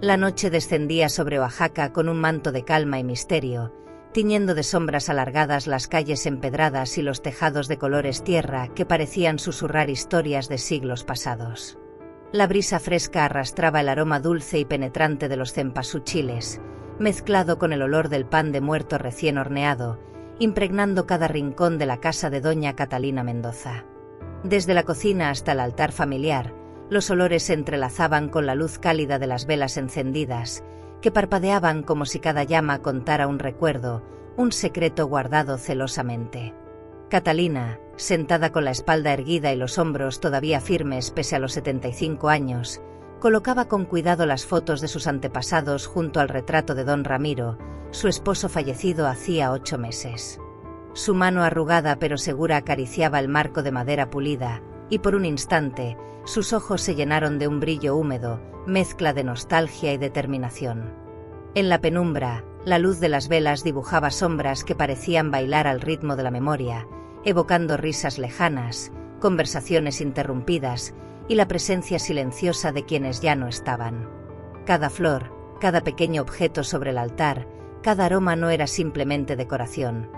La noche descendía sobre Oaxaca con un manto de calma y misterio, tiñendo de sombras alargadas las calles empedradas y los tejados de colores tierra que parecían susurrar historias de siglos pasados. La brisa fresca arrastraba el aroma dulce y penetrante de los cempasúchiles, mezclado con el olor del pan de muerto recién horneado, impregnando cada rincón de la casa de doña Catalina Mendoza. Desde la cocina hasta el altar familiar, los olores se entrelazaban con la luz cálida de las velas encendidas, que parpadeaban como si cada llama contara un recuerdo, un secreto guardado celosamente. Catalina, sentada con la espalda erguida y los hombros todavía firmes pese a los 75 años, colocaba con cuidado las fotos de sus antepasados junto al retrato de don Ramiro, su esposo fallecido hacía 8 meses. Su mano arrugada pero segura acariciaba el marco de madera pulida, y por un instante, sus ojos se llenaron de un brillo húmedo, mezcla de nostalgia y determinación. En la penumbra, la luz de las velas dibujaba sombras que parecían bailar al ritmo de la memoria, evocando risas lejanas, conversaciones interrumpidas y la presencia silenciosa de quienes ya no estaban. Cada flor, cada pequeño objeto sobre el altar, cada aroma no era simplemente decoración.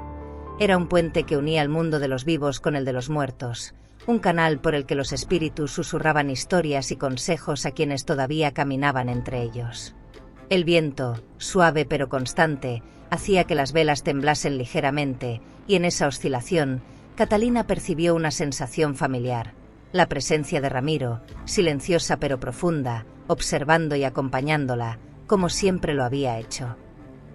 Era un puente que unía el mundo de los vivos con el de los muertos, un canal por el que los espíritus susurraban historias y consejos a quienes todavía caminaban entre ellos. El viento, suave pero constante, hacía que las velas temblasen ligeramente, y en esa oscilación, Catalina percibió una sensación familiar, la presencia de Ramiro, silenciosa pero profunda, observando y acompañándola, como siempre lo había hecho.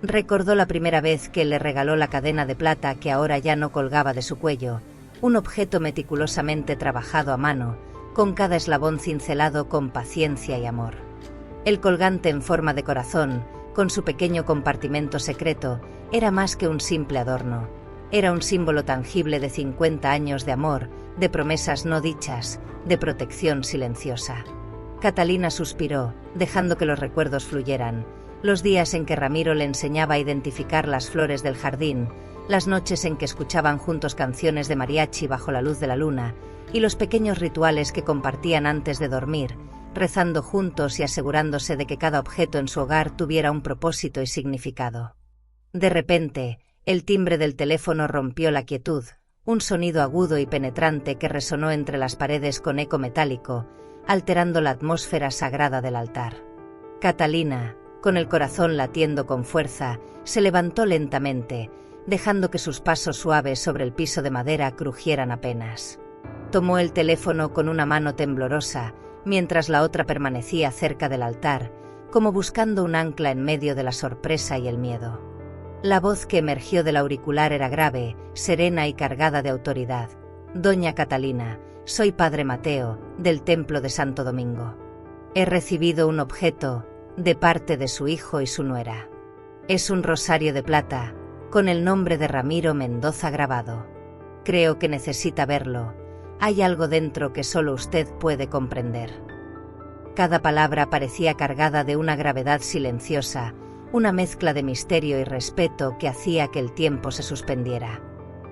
Recordó la primera vez que le regaló la cadena de plata que ahora ya no colgaba de su cuello, un objeto meticulosamente trabajado a mano, con cada eslabón cincelado con paciencia y amor. El colgante en forma de corazón, con su pequeño compartimento secreto, era más que un simple adorno. Era un símbolo tangible de 50 años de amor, de promesas no dichas, de protección silenciosa. Catalina suspiró, dejando que los recuerdos fluyeran. Los días en que Ramiro le enseñaba a identificar las flores del jardín, las noches en que escuchaban juntos canciones de mariachi bajo la luz de la luna, y los pequeños rituales que compartían antes de dormir, rezando juntos y asegurándose de que cada objeto en su hogar tuviera un propósito y significado. De repente, el timbre del teléfono rompió la quietud, un sonido agudo y penetrante que resonó entre las paredes con eco metálico, alterando la atmósfera sagrada del altar. Catalina, con el corazón latiendo con fuerza, se levantó lentamente, dejando que sus pasos suaves sobre el piso de madera crujieran apenas. Tomó el teléfono con una mano temblorosa, mientras la otra permanecía cerca del altar, como buscando un ancla en medio de la sorpresa y el miedo. La voz que emergió del auricular era grave, serena y cargada de autoridad. «Doña Catalina, soy Padre Mateo, del Templo de Santo Domingo. He recibido un objeto, de parte de su hijo y su nuera. Es un rosario de plata, con el nombre de Ramiro Mendoza grabado. Creo que necesita verlo. Hay algo dentro que solo usted puede comprender». Cada palabra parecía cargada de una gravedad silenciosa, una mezcla de misterio y respeto que hacía que el tiempo se suspendiera.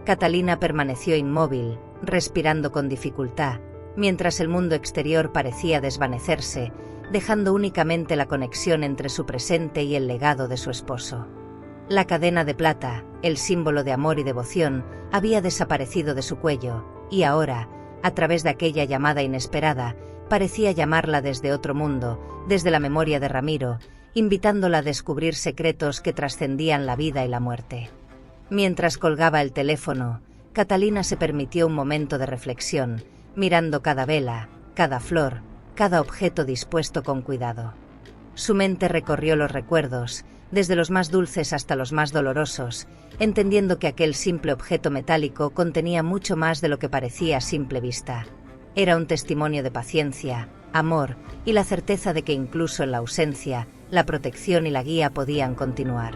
Catalina permaneció inmóvil, respirando con dificultad, mientras el mundo exterior parecía desvanecerse, dejando únicamente la conexión entre su presente y el legado de su esposo. La cadena de plata, el símbolo de amor y devoción, había desaparecido de su cuello, y ahora, a través de aquella llamada inesperada, parecía llamarla desde otro mundo, desde la memoria de Ramiro, invitándola a descubrir secretos que trascendían la vida y la muerte. Mientras colgaba el teléfono, Catalina se permitió un momento de reflexión, mirando cada vela, cada flor, cada objeto dispuesto con cuidado. Su mente recorrió los recuerdos, desde los más dulces hasta los más dolorosos, entendiendo que aquel simple objeto metálico contenía mucho más de lo que parecía a simple vista. Era un testimonio de paciencia, amor y la certeza de que incluso en la ausencia, la protección y la guía podían continuar.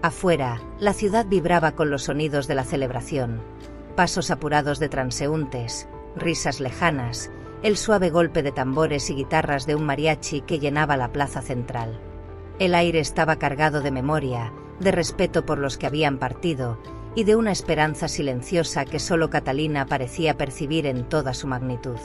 Afuera, la ciudad vibraba con los sonidos de la celebración. Pasos apurados de transeúntes, risas lejanas, el suave golpe de tambores y guitarras de un mariachi que llenaba la plaza central. El aire estaba cargado de memoria, de respeto por los que habían partido, y de una esperanza silenciosa que solo Catalina parecía percibir en toda su magnitud.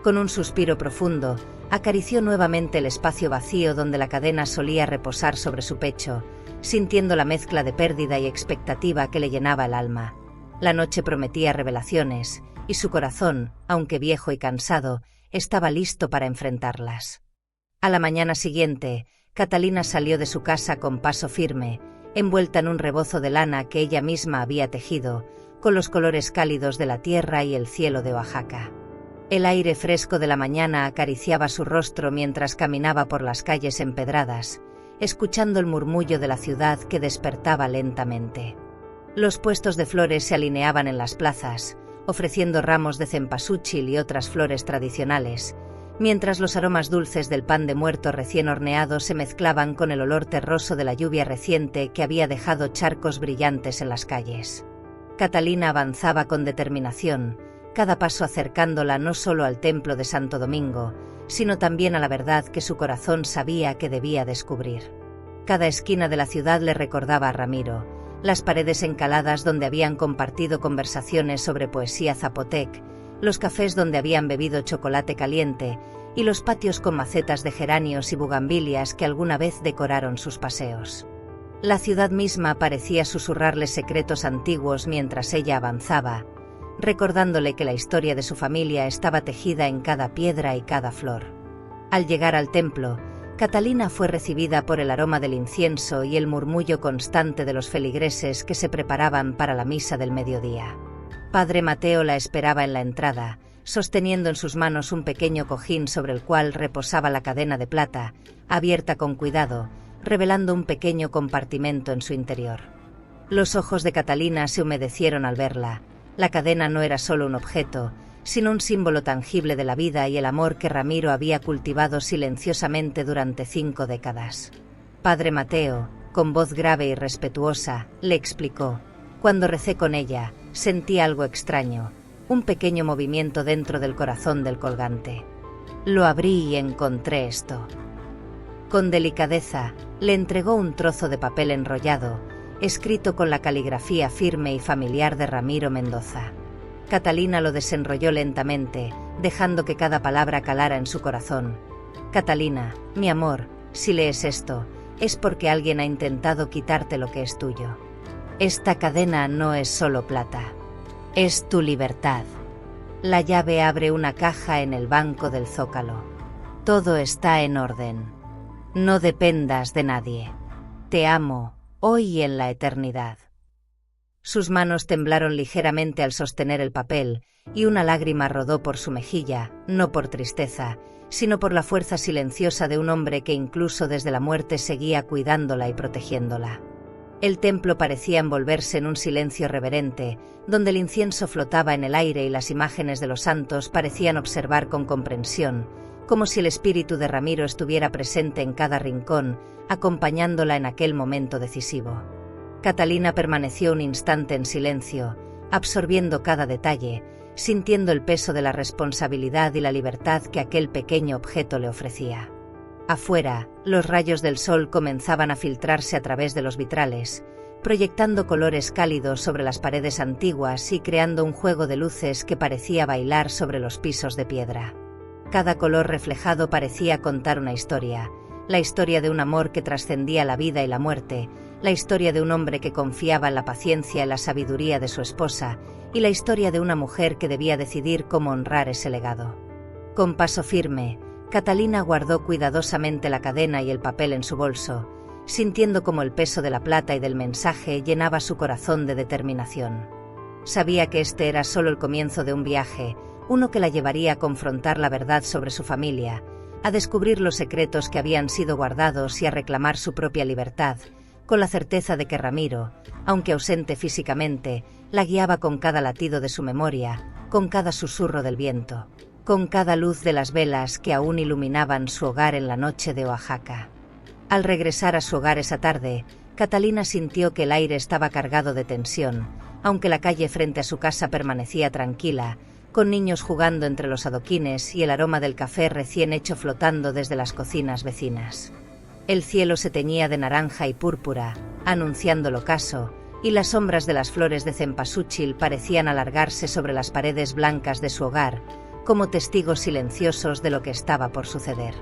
Con un suspiro profundo, acarició nuevamente el espacio vacío donde la cadena solía reposar sobre su pecho, sintiendo la mezcla de pérdida y expectativa que le llenaba el alma. La noche prometía revelaciones, y su corazón, aunque viejo y cansado, estaba listo para enfrentarlas. A la mañana siguiente, Catalina salió de su casa con paso firme, envuelta en un rebozo de lana que ella misma había tejido, con los colores cálidos de la tierra y el cielo de Oaxaca. El aire fresco de la mañana acariciaba su rostro mientras caminaba por las calles empedradas, escuchando el murmullo de la ciudad que despertaba lentamente. Los puestos de flores se alineaban en las plazas, ofreciendo ramos de cempasúchil y otras flores tradicionales, mientras los aromas dulces del pan de muerto recién horneado se mezclaban con el olor terroso de la lluvia reciente que había dejado charcos brillantes en las calles. Catalina avanzaba con determinación, cada paso acercándola no solo al templo de Santo Domingo, sino también a la verdad que su corazón sabía que debía descubrir. Cada esquina de la ciudad le recordaba a Ramiro, las paredes encaladas donde habían compartido conversaciones sobre poesía zapotec, los cafés donde habían bebido chocolate caliente y los patios con macetas de geranios y bugambilias que alguna vez decoraron sus paseos. La ciudad misma parecía susurrarle secretos antiguos mientras ella avanzaba, recordándole que la historia de su familia estaba tejida en cada piedra y cada flor. Al llegar al templo, Catalina fue recibida por el aroma del incienso y el murmullo constante de los feligreses que se preparaban para la misa del mediodía. Padre Mateo la esperaba en la entrada, sosteniendo en sus manos un pequeño cojín sobre el cual reposaba la cadena de plata, abierta con cuidado, revelando un pequeño compartimento en su interior. Los ojos de Catalina se humedecieron al verla. La cadena no era solo un objeto, sino un símbolo tangible de la vida y el amor que Ramiro había cultivado silenciosamente durante 5 décadas. Padre Mateo, con voz grave y respetuosa, le explicó: «Cuando recé con ella, sentí algo extraño, un pequeño movimiento dentro del corazón del colgante. Lo abrí y encontré esto». Con delicadeza, le entregó un trozo de papel enrollado, escrito con la caligrafía firme y familiar de Ramiro Mendoza. Catalina lo desenrolló lentamente, dejando que cada palabra calara en su corazón. «Catalina, mi amor, si lees esto, es porque alguien ha intentado quitarte lo que es tuyo. Esta cadena no es solo plata. Es tu libertad. La llave abre una caja en el banco del Zócalo. Todo está en orden. No dependas de nadie. Te amo, hoy y en la eternidad». Sus manos temblaron ligeramente al sostener el papel, y una lágrima rodó por su mejilla, no por tristeza, sino por la fuerza silenciosa de un hombre que incluso desde la muerte seguía cuidándola y protegiéndola. El templo parecía envolverse en un silencio reverente, donde el incienso flotaba en el aire y las imágenes de los santos parecían observar con comprensión, como si el espíritu de Ramiro estuviera presente en cada rincón, acompañándola en aquel momento decisivo. Catalina permaneció un instante en silencio, absorbiendo cada detalle, sintiendo el peso de la responsabilidad y la libertad que aquel pequeño objeto le ofrecía. Afuera, los rayos del sol comenzaban a filtrarse a través de los vitrales, proyectando colores cálidos sobre las paredes antiguas y creando un juego de luces que parecía bailar sobre los pisos de piedra. Cada color reflejado parecía contar una historia, la historia de un amor que trascendía la vida y la muerte, la historia de un hombre que confiaba en la paciencia y la sabiduría de su esposa, y la historia de una mujer que debía decidir cómo honrar ese legado. Con paso firme, Catalina guardó cuidadosamente la cadena y el papel en su bolso, sintiendo como el peso de la plata y del mensaje llenaba su corazón de determinación. Sabía que este era solo el comienzo de un viaje, uno que la llevaría a confrontar la verdad sobre su familia, a descubrir los secretos que habían sido guardados y a reclamar su propia libertad, con la certeza de que Ramiro, aunque ausente físicamente, la guiaba con cada latido de su memoria, con cada susurro del viento, con cada luz de las velas que aún iluminaban su hogar en la noche de Oaxaca. Al regresar a su hogar esa tarde, Catalina sintió que el aire estaba cargado de tensión, aunque la calle frente a su casa permanecía tranquila, con niños jugando entre los adoquines y el aroma del café recién hecho flotando desde las cocinas vecinas. El cielo se teñía de naranja y púrpura, anunciando el ocaso, y las sombras de las flores de cempasúchil parecían alargarse sobre las paredes blancas de su hogar, como testigos silenciosos de lo que estaba por suceder.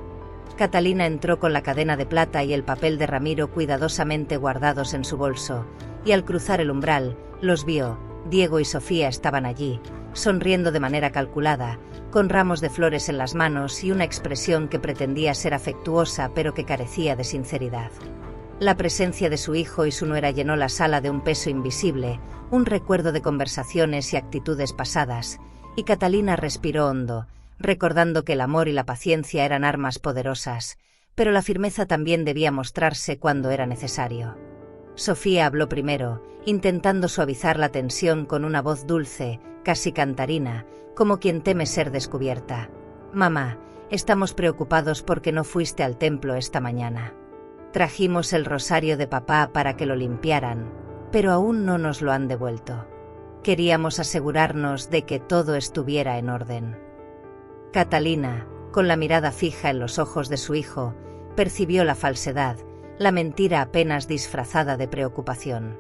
Catalina entró con la cadena de plata y el papel de Ramiro cuidadosamente guardados en su bolso, y al cruzar el umbral, los vio. Diego y Sofía estaban allí, sonriendo de manera calculada, con ramos de flores en las manos y una expresión que pretendía ser afectuosa pero que carecía de sinceridad. La presencia de su hijo y su nuera llenó la sala de un peso invisible, un recuerdo de conversaciones y actitudes pasadas, y Catalina respiró hondo, recordando que el amor y la paciencia eran armas poderosas, pero la firmeza también debía mostrarse cuando era necesario. Sofía habló primero, intentando suavizar la tensión con una voz dulce, casi cantarina, como quien teme ser descubierta. «Mamá, estamos preocupados porque no fuiste al templo esta mañana. Trajimos el rosario de papá para que lo limpiaran, pero aún no nos lo han devuelto. Queríamos asegurarnos de que todo estuviera en orden». Catalina, con la mirada fija en los ojos de su hijo, percibió la falsedad, la mentira apenas disfrazada de preocupación.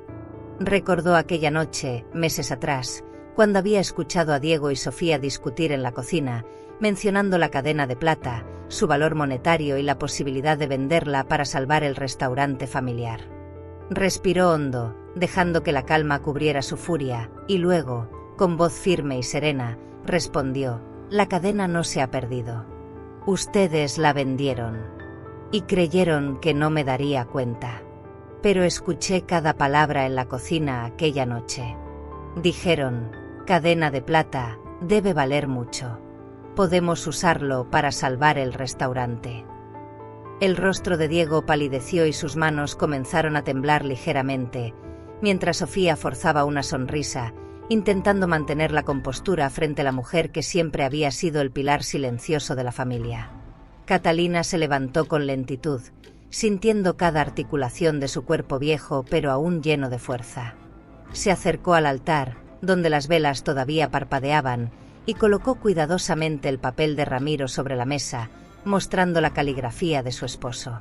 Recordó aquella noche, meses atrás, cuando había escuchado a Diego y Sofía discutir en la cocina, mencionando la cadena de plata, su valor monetario y la posibilidad de venderla para salvar el restaurante familiar. Respiró hondo, dejando que la calma cubriera su furia, y luego, con voz firme y serena, respondió: «La cadena no se ha perdido. Ustedes la vendieron. Y creyeron que no me daría cuenta. Pero escuché cada palabra en la cocina aquella noche. Dijeron: cadena de plata, debe valer mucho. Podemos usarlo para salvar el restaurante». El rostro de Diego palideció y sus manos comenzaron a temblar ligeramente, mientras Sofía forzaba una sonrisa, intentando mantener la compostura frente a la mujer que siempre había sido el pilar silencioso de la familia. Catalina se levantó con lentitud, sintiendo cada articulación de su cuerpo viejo pero aún lleno de fuerza. Se acercó al altar, donde las velas todavía parpadeaban, y colocó cuidadosamente el papel de Ramiro sobre la mesa, mostrando la caligrafía de su esposo.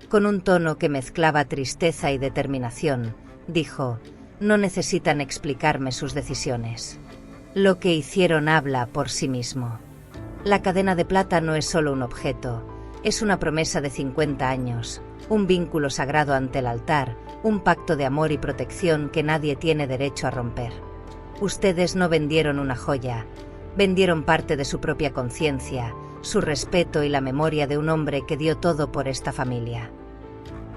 Con un tono que mezclaba tristeza y determinación, dijo: «No necesitan explicarme sus decisiones. Lo que hicieron habla por sí mismo. La cadena de plata no es solo un objeto, es una promesa de 50 años, un vínculo sagrado ante el altar, un pacto de amor y protección que nadie tiene derecho a romper. Ustedes no vendieron una joya, vendieron parte de su propia conciencia, su respeto y la memoria de un hombre que dio todo por esta familia».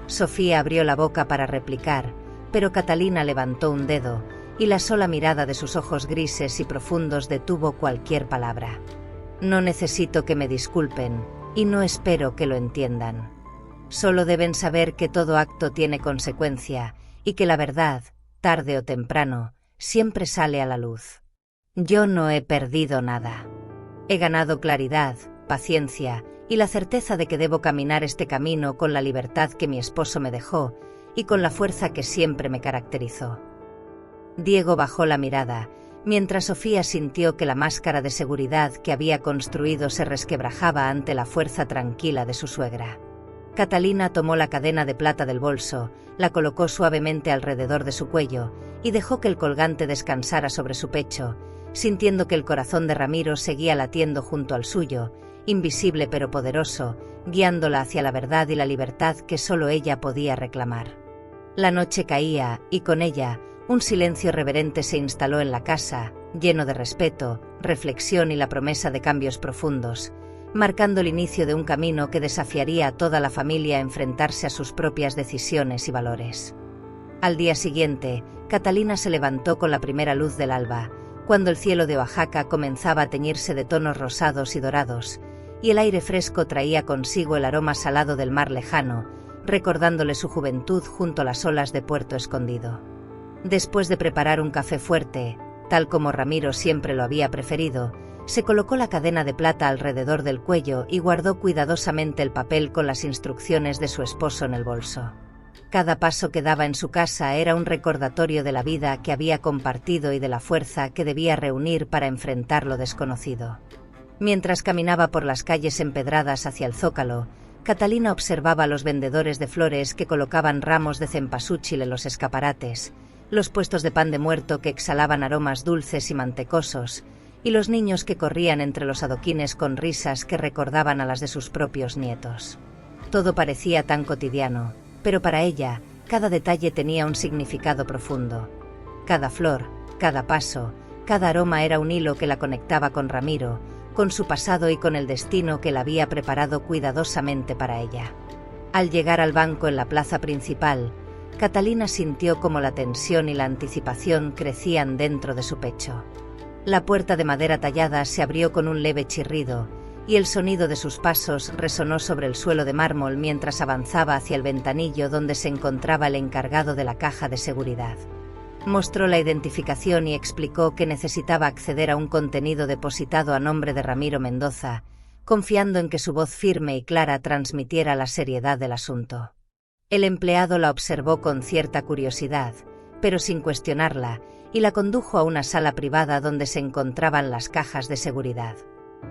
Sofía abrió la boca para replicar, pero Catalina levantó un dedo, y la sola mirada de sus ojos grises y profundos detuvo cualquier palabra. «No necesito que me disculpen, y no espero que lo entiendan. Solo deben saber que todo acto tiene consecuencia, y que la verdad, tarde o temprano, siempre sale a la luz. Yo no he perdido nada. He ganado claridad, paciencia, y la certeza de que debo caminar este camino con la libertad que mi esposo me dejó, y con la fuerza que siempre me caracterizó». Diego bajó la mirada, mientras Sofía sintió que la máscara de seguridad que había construido se resquebrajaba ante la fuerza tranquila de su suegra. Catalina tomó la cadena de plata del bolso, la colocó suavemente alrededor de su cuello, y dejó que el colgante descansara sobre su pecho, sintiendo que el corazón de Ramiro seguía latiendo junto al suyo, invisible pero poderoso, guiándola hacia la verdad y la libertad que solo ella podía reclamar. La noche caía, y con ella, un silencio reverente se instaló en la casa, lleno de respeto, reflexión y la promesa de cambios profundos, marcando el inicio de un camino que desafiaría a toda la familia a enfrentarse a sus propias decisiones y valores. Al día siguiente, Catalina se levantó con la primera luz del alba, cuando el cielo de Oaxaca comenzaba a teñirse de tonos rosados y dorados, y el aire fresco traía consigo el aroma salado del mar lejano, recordándole su juventud junto a las olas de Puerto Escondido. Después de preparar un café fuerte, tal como Ramiro siempre lo había preferido, se colocó la cadena de plata alrededor del cuello y guardó cuidadosamente el papel con las instrucciones de su esposo en el bolso. Cada paso que daba en su casa era un recordatorio de la vida que había compartido y de la fuerza que debía reunir para enfrentar lo desconocido. Mientras caminaba por las calles empedradas hacia el Zócalo, Catalina observaba a los vendedores de flores que colocaban ramos de cempasúchil en los escaparates, los puestos de pan de muerto que exhalaban aromas dulces y mantecosos, y los niños que corrían entre los adoquines con risas que recordaban a las de sus propios nietos. Todo parecía tan cotidiano, pero para ella, cada detalle tenía un significado profundo. Cada flor, cada paso, cada aroma era un hilo que la conectaba con Ramiro, con su pasado y con el destino que la había preparado cuidadosamente para ella. Al llegar al banco en la plaza principal, Catalina sintió como la tensión y la anticipación crecían dentro de su pecho. La puerta de madera tallada se abrió con un leve chirrido, y el sonido de sus pasos resonó sobre el suelo de mármol mientras avanzaba hacia el ventanillo donde se encontraba el encargado de la caja de seguridad. Mostró la identificación y explicó que necesitaba acceder a un contenido depositado a nombre de Ramiro Mendoza, confiando en que su voz firme y clara transmitiera la seriedad del asunto. El empleado la observó con cierta curiosidad, pero sin cuestionarla, y la condujo a una sala privada donde se encontraban las cajas de seguridad.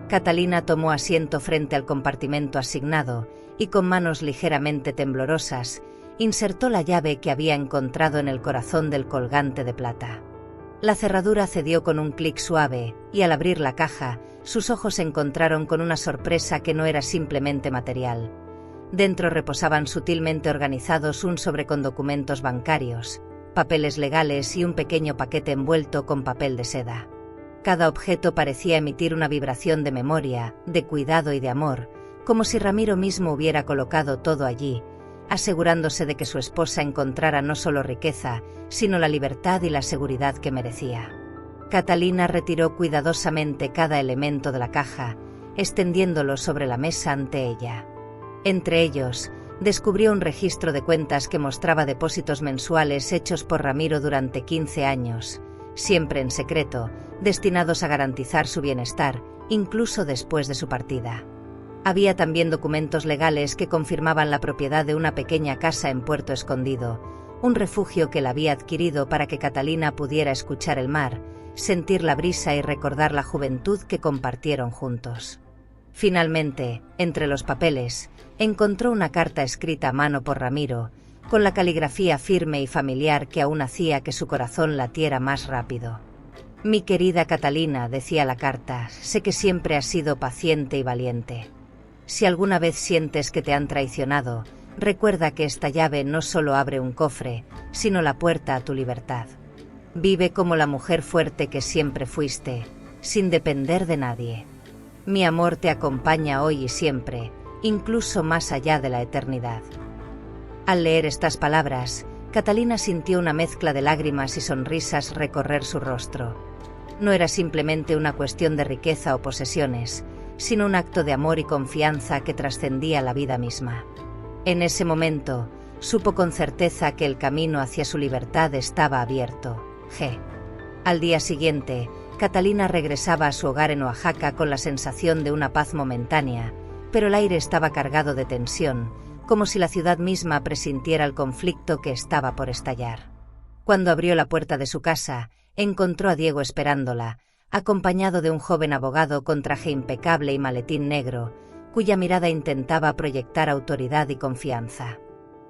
Catalina tomó asiento frente al compartimento asignado y con manos ligeramente temblorosas, insertó la llave que había encontrado en el corazón del colgante de plata. La cerradura cedió con un clic suave, y al abrir la caja, sus ojos se encontraron con una sorpresa que no era simplemente material. Dentro reposaban sutilmente organizados un sobre con documentos bancarios, papeles legales y un pequeño paquete envuelto con papel de seda. Cada objeto parecía emitir una vibración de memoria, de cuidado y de amor, como si Ramiro mismo hubiera colocado todo allí, asegurándose de que su esposa encontrara no solo riqueza, sino la libertad y la seguridad que merecía. Catalina retiró cuidadosamente cada elemento de la caja, extendiéndolo sobre la mesa ante ella. Entre ellos, descubrió un registro de cuentas que mostraba depósitos mensuales hechos por Ramiro durante 15 años, siempre en secreto, destinados a garantizar su bienestar, incluso después de su partida. Había también documentos legales que confirmaban la propiedad de una pequeña casa en Puerto Escondido, un refugio que él había adquirido para que Catalina pudiera escuchar el mar, sentir la brisa y recordar la juventud que compartieron juntos. Finalmente, entre los papeles, encontró una carta escrita a mano por Ramiro, con la caligrafía firme y familiar que aún hacía que su corazón latiera más rápido. «Mi querida Catalina», decía la carta, «sé que siempre has sido paciente y valiente. Si alguna vez sientes que te han traicionado, recuerda que esta llave no solo abre un cofre, sino la puerta a tu libertad. Vive como la mujer fuerte que siempre fuiste, sin depender de nadie. Mi amor te acompaña hoy y siempre, incluso más allá de la eternidad». Al leer estas palabras, Catalina sintió una mezcla de lágrimas y sonrisas recorrer su rostro. No era simplemente una cuestión de riqueza o posesiones, sino un acto de amor y confianza que trascendía la vida misma. En ese momento, supo con certeza que el camino hacia su libertad estaba abierto. Al día siguiente, Catalina regresaba a su hogar en Oaxaca con la sensación de una paz momentánea, pero el aire estaba cargado de tensión, como si la ciudad misma presintiera el conflicto que estaba por estallar. Cuando abrió la puerta de su casa, encontró a Diego esperándola, acompañado de un joven abogado con traje impecable y maletín negro, cuya mirada intentaba proyectar autoridad y confianza.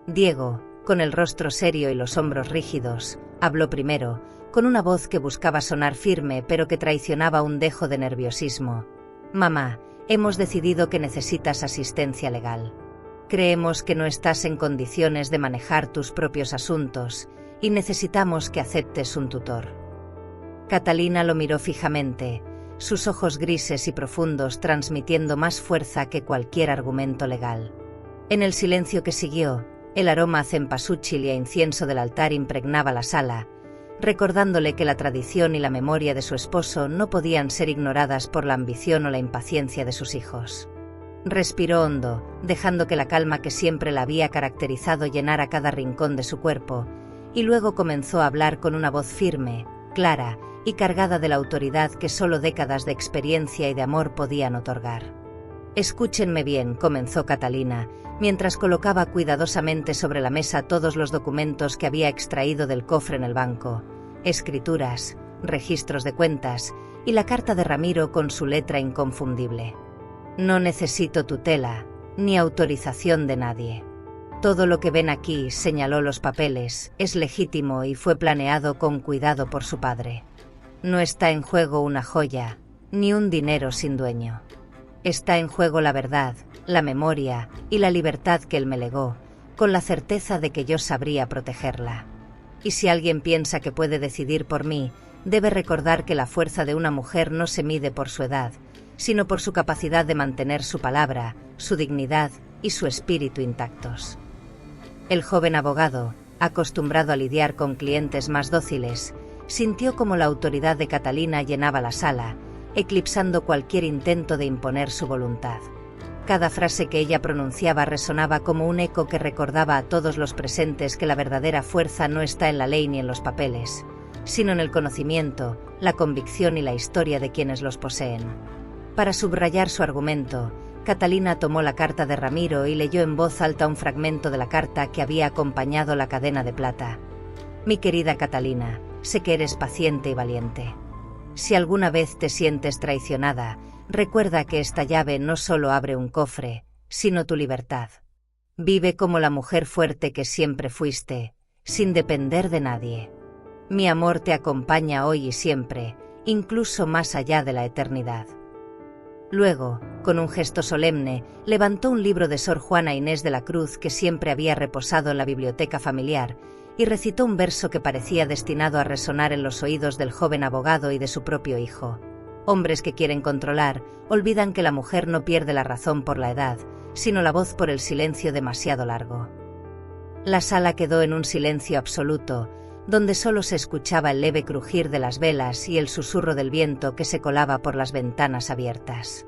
Diego, con el rostro serio y los hombros rígidos, habló primero, con una voz que buscaba sonar firme pero que traicionaba un dejo de nerviosismo. «Mamá, hemos decidido que necesitas asistencia legal. Creemos que no estás en condiciones de manejar tus propios asuntos y necesitamos que aceptes un tutor». Catalina lo miró fijamente, sus ojos grises y profundos transmitiendo más fuerza que cualquier argumento legal. En el silencio que siguió, el aroma a cempasúchil y a incienso del altar impregnaba la sala, recordándole que la tradición y la memoria de su esposo no podían ser ignoradas por la ambición o la impaciencia de sus hijos. Respiró hondo, dejando que la calma que siempre la había caracterizado llenara cada rincón de su cuerpo, y luego comenzó a hablar con una voz firme, clara y cargada de la autoridad que solo décadas de experiencia y de amor podían otorgar. «Escúchenme bien», comenzó Catalina, mientras colocaba cuidadosamente sobre la mesa todos los documentos que había extraído del cofre en el banco, escrituras, registros de cuentas y la carta de Ramiro con su letra inconfundible. «No necesito tutela, ni autorización de nadie. Todo lo que ven aquí», señaló los papeles, «es legítimo y fue planeado con cuidado por su padre. No está en juego una joya, ni un dinero sin dueño. Está en juego la verdad, la memoria y la libertad que él me legó, con la certeza de que yo sabría protegerla. Y si alguien piensa que puede decidir por mí, debe recordar que la fuerza de una mujer no se mide por su edad, sino por su capacidad de mantener su palabra, su dignidad y su espíritu intactos. El joven abogado, acostumbrado a lidiar con clientes más dóciles, sintió como la autoridad de Catalina llenaba la sala, eclipsando cualquier intento de imponer su voluntad. Cada frase que ella pronunciaba resonaba como un eco que recordaba a todos los presentes que la verdadera fuerza no está en la ley ni en los papeles, sino en el conocimiento, la convicción y la historia de quienes los poseen. Para subrayar su argumento, Catalina tomó la carta de Ramiro y leyó en voz alta un fragmento de la carta que había acompañado la cadena de plata. Mi querida Catalina, sé que eres paciente y valiente. Si alguna vez te sientes traicionada, recuerda que esta llave no solo abre un cofre, sino tu libertad. Vive como la mujer fuerte que siempre fuiste, sin depender de nadie. Mi amor te acompaña hoy y siempre, incluso más allá de la eternidad. Luego, con un gesto solemne, levantó un libro de Sor Juana Inés de la Cruz que siempre había reposado en la biblioteca familiar, y recitó un verso que parecía destinado a resonar en los oídos del joven abogado y de su propio hijo. Hombres que quieren controlar, olvidan que la mujer no pierde la razón por la edad, sino la voz por el silencio demasiado largo. La sala quedó en un silencio absoluto, donde solo se escuchaba el leve crujir de las velas y el susurro del viento que se colaba por las ventanas abiertas.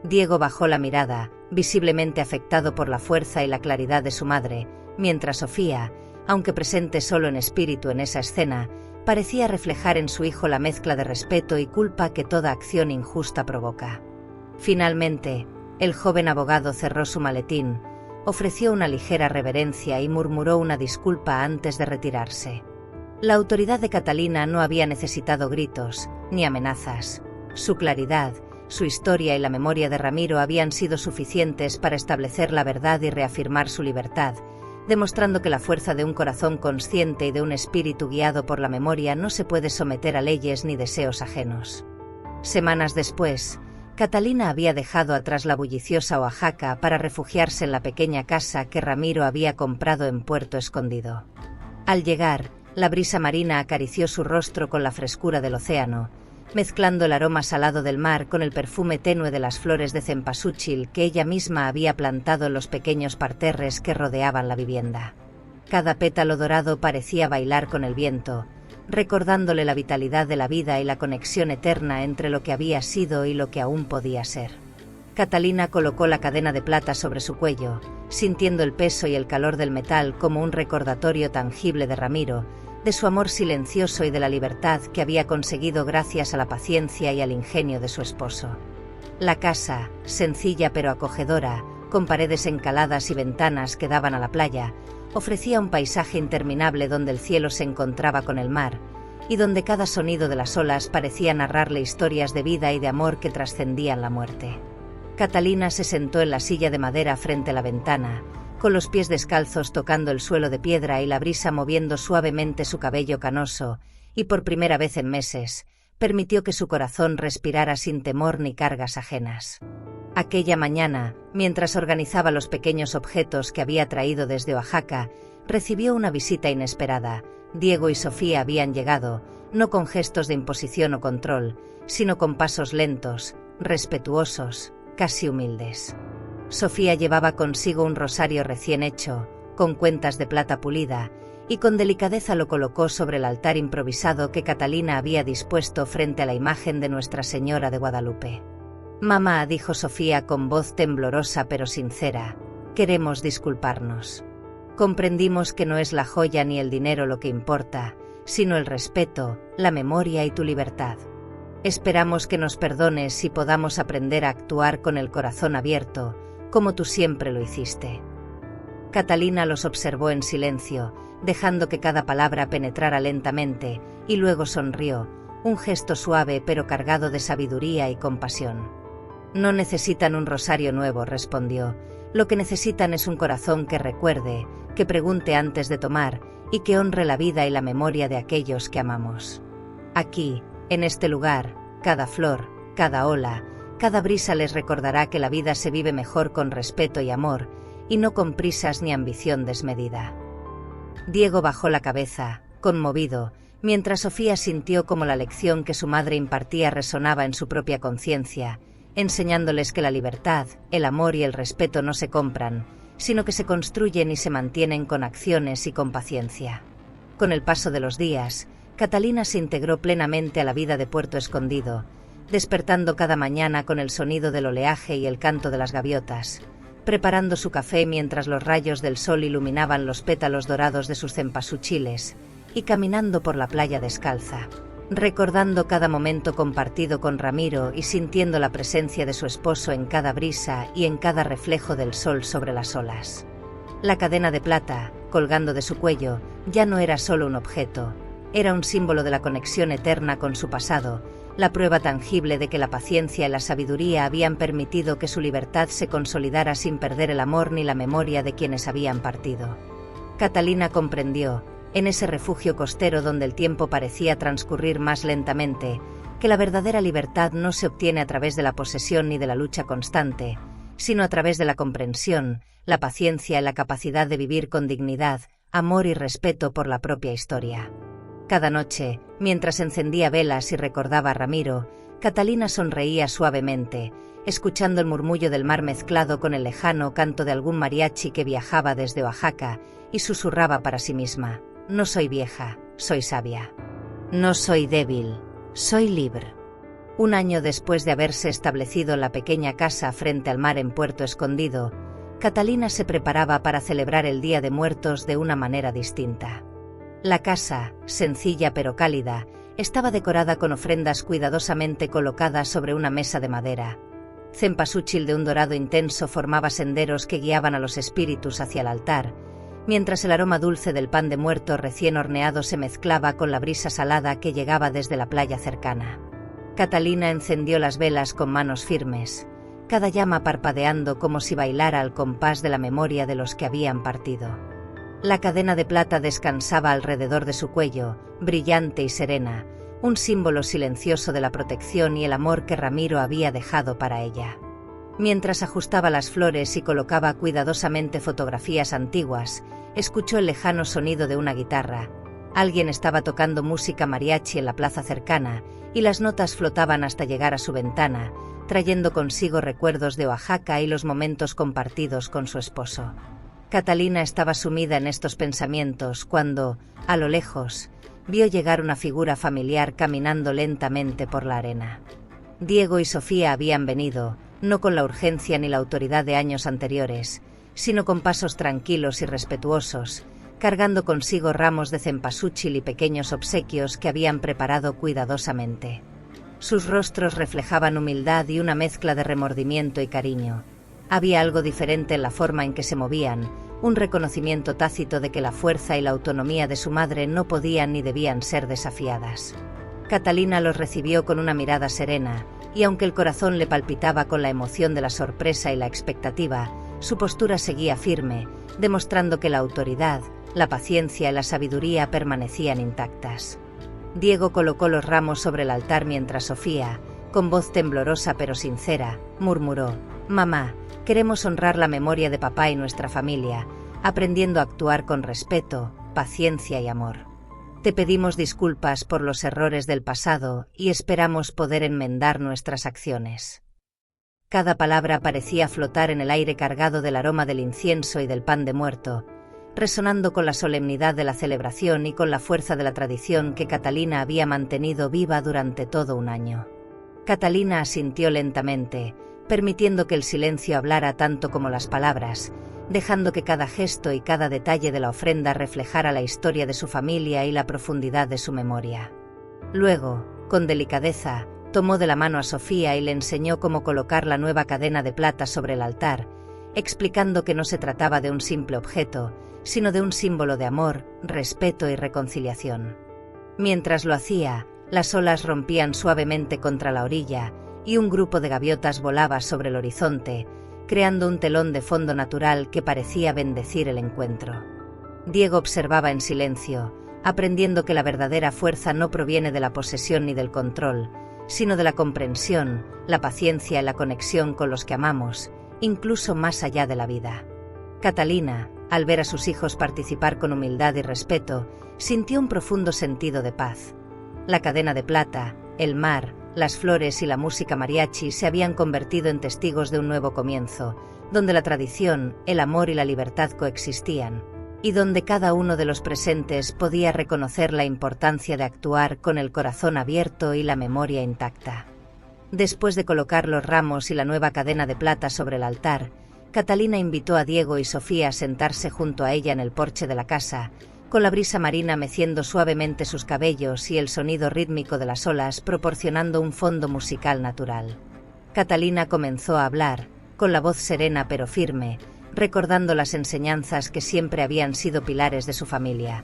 Diego bajó la mirada, visiblemente afectado por la fuerza y la claridad de su madre, mientras Sofía, aunque presente solo en espíritu en esa escena, parecía reflejar en su hijo la mezcla de respeto y culpa que toda acción injusta provoca. Finalmente, el joven abogado cerró su maletín, ofreció una ligera reverencia y murmuró una disculpa antes de retirarse. La autoridad de Catalina no había necesitado gritos, ni amenazas. Su claridad, su historia y la memoria de Ramiro habían sido suficientes para establecer la verdad y reafirmar su libertad, demostrando que la fuerza de un corazón consciente y de un espíritu guiado por la memoria no se puede someter a leyes ni deseos ajenos. Semanas después, Catalina había dejado atrás la bulliciosa Oaxaca para refugiarse en la pequeña casa que Ramiro había comprado en Puerto Escondido. Al llegar, la brisa marina acarició su rostro con la frescura del océano, mezclando el aroma salado del mar con el perfume tenue de las flores de cempasúchil que ella misma había plantado en los pequeños parterres que rodeaban la vivienda. Cada pétalo dorado parecía bailar con el viento, recordándole la vitalidad de la vida y la conexión eterna entre lo que había sido y lo que aún podía ser. Catalina colocó la cadena de plata sobre su cuello, sintiendo el peso y el calor del metal como un recordatorio tangible de Ramiro, de su amor silencioso y de la libertad que había conseguido gracias a la paciencia y al ingenio de su esposo. La casa, sencilla pero acogedora, con paredes encaladas y ventanas que daban a la playa, ofrecía un paisaje interminable donde el cielo se encontraba con el mar, y donde cada sonido de las olas parecía narrarle historias de vida y de amor que trascendían la muerte. Catalina se sentó en la silla de madera frente a la ventana, con los pies descalzos tocando el suelo de piedra y la brisa moviendo suavemente su cabello canoso, y por primera vez en meses, permitió que su corazón respirara sin temor ni cargas ajenas. Aquella mañana, mientras organizaba los pequeños objetos que había traído desde Oaxaca, recibió una visita inesperada. Diego y Sofía habían llegado, no con gestos de imposición o control, sino con pasos lentos, respetuosos, casi humildes. Sofía llevaba consigo un rosario recién hecho, con cuentas de plata pulida, y con delicadeza lo colocó sobre el altar improvisado que Catalina había dispuesto frente a la imagen de Nuestra Señora de Guadalupe. «Mamá», dijo Sofía con voz temblorosa pero sincera, «queremos disculparnos. Comprendimos que no es la joya ni el dinero lo que importa, sino el respeto, la memoria y tu libertad. Esperamos que nos perdones y podamos aprender a actuar con el corazón abierto, como tú siempre lo hiciste». Catalina los observó en silencio, dejando que cada palabra penetrara lentamente, y luego sonrió, un gesto suave pero cargado de sabiduría y compasión. «No necesitan un rosario nuevo», respondió, «lo que necesitan es un corazón que recuerde, que pregunte antes de tomar, y que honre la vida y la memoria de aquellos que amamos. Aquí, en este lugar, cada flor, cada ola, cada brisa les recordará que la vida se vive mejor con respeto y amor, y no con prisas ni ambición desmedida. Diego bajó la cabeza, conmovido, mientras Sofía sintió como la lección que su madre impartía resonaba en su propia conciencia, enseñándoles que la libertad, el amor y el respeto no se compran, sino que se construyen y se mantienen con acciones y con paciencia. Con el paso de los días, Catalina se integró plenamente a la vida de Puerto Escondido, despertando cada mañana con el sonido del oleaje y el canto de las gaviotas, preparando su café mientras los rayos del sol iluminaban los pétalos dorados de sus cempasúchiles, y caminando por la playa descalza, recordando cada momento compartido con Ramiro y sintiendo la presencia de su esposo en cada brisa y en cada reflejo del sol sobre las olas. La cadena de plata, colgando de su cuello, ya no era solo un objeto, era un símbolo de la conexión eterna con su pasado, la prueba tangible de que la paciencia y la sabiduría habían permitido que su libertad se consolidara sin perder el amor ni la memoria de quienes habían partido. Catalina comprendió, en ese refugio costero donde el tiempo parecía transcurrir más lentamente, que la verdadera libertad no se obtiene a través de la posesión ni de la lucha constante, sino a través de la comprensión, la paciencia y la capacidad de vivir con dignidad, amor y respeto por la propia historia. Cada noche, mientras encendía velas y recordaba a Ramiro, Catalina sonreía suavemente, escuchando el murmullo del mar mezclado con el lejano canto de algún mariachi que viajaba desde Oaxaca, y susurraba para sí misma: «No soy vieja, soy sabia. No soy débil, soy libre». Un año después de haberse establecido en la pequeña casa frente al mar en Puerto Escondido, Catalina se preparaba para celebrar el Día de Muertos de una manera distinta. La casa, sencilla pero cálida, estaba decorada con ofrendas cuidadosamente colocadas sobre una mesa de madera. Cempasúchil de un dorado intenso formaba senderos que guiaban a los espíritus hacia el altar, mientras el aroma dulce del pan de muerto recién horneado se mezclaba con la brisa salada que llegaba desde la playa cercana. Catalina encendió las velas con manos firmes, cada llama parpadeando como si bailara al compás de la memoria de los que habían partido. La cadena de plata descansaba alrededor de su cuello, brillante y serena, un símbolo silencioso de la protección y el amor que Ramiro había dejado para ella. Mientras ajustaba las flores y colocaba cuidadosamente fotografías antiguas, escuchó el lejano sonido de una guitarra. Alguien estaba tocando música mariachi en la plaza cercana, y las notas flotaban hasta llegar a su ventana, trayendo consigo recuerdos de Oaxaca y los momentos compartidos con su esposo. Catalina estaba sumida en estos pensamientos cuando, a lo lejos, vio llegar una figura familiar caminando lentamente por la arena. Diego y Sofía habían venido, no con la urgencia ni la autoridad de años anteriores, sino con pasos tranquilos y respetuosos, cargando consigo ramos de cempasúchil y pequeños obsequios que habían preparado cuidadosamente. Sus rostros reflejaban humildad y una mezcla de remordimiento y cariño. Había algo diferente en la forma en que se movían, un reconocimiento tácito de que la fuerza y la autonomía de su madre no podían ni debían ser desafiadas. Catalina los recibió con una mirada serena, y aunque el corazón le palpitaba con la emoción de la sorpresa y la expectativa, su postura seguía firme, demostrando que la autoridad, la paciencia y la sabiduría permanecían intactas. Diego colocó los ramos sobre el altar mientras Sofía, con voz temblorosa pero sincera, murmuró: «Mamá, queremos honrar la memoria de papá y nuestra familia, aprendiendo a actuar con respeto, paciencia y amor. Te pedimos disculpas por los errores del pasado y esperamos poder enmendar nuestras acciones». Cada palabra parecía flotar en el aire cargado del aroma del incienso y del pan de muerto, resonando con la solemnidad de la celebración y con la fuerza de la tradición que Catalina había mantenido viva durante todo un año. Catalina asintió lentamente, permitiendo que el silencio hablara tanto como las palabras, dejando que cada gesto y cada detalle de la ofrenda reflejara la historia de su familia y la profundidad de su memoria. Luego, con delicadeza, tomó de la mano a Sofía y le enseñó cómo colocar la nueva cadena de plata sobre el altar, explicando que no se trataba de un simple objeto, sino de un símbolo de amor, respeto y reconciliación. Mientras lo hacía, las olas rompían suavemente contra la orilla, y un grupo de gaviotas volaba sobre el horizonte, creando un telón de fondo natural que parecía bendecir el encuentro. Diego observaba en silencio, aprendiendo que la verdadera fuerza no proviene de la posesión ni del control, sino de la comprensión, la paciencia y la conexión con los que amamos, incluso más allá de la vida. Catalina, al ver a sus hijos participar con humildad y respeto, sintió un profundo sentido de paz. La cadena de plata, el mar, las flores y la música mariachi se habían convertido en testigos de un nuevo comienzo, donde la tradición, el amor y la libertad coexistían, y donde cada uno de los presentes podía reconocer la importancia de actuar con el corazón abierto y la memoria intacta. Después de colocar los ramos y la nueva cadena de plata sobre el altar, Catalina invitó a Diego y Sofía a sentarse junto a ella en el porche de la casa, con la brisa marina meciendo suavemente sus cabellos y el sonido rítmico de las olas proporcionando un fondo musical natural. Catalina comenzó a hablar, con la voz serena pero firme, recordando las enseñanzas que siempre habían sido pilares de su familia.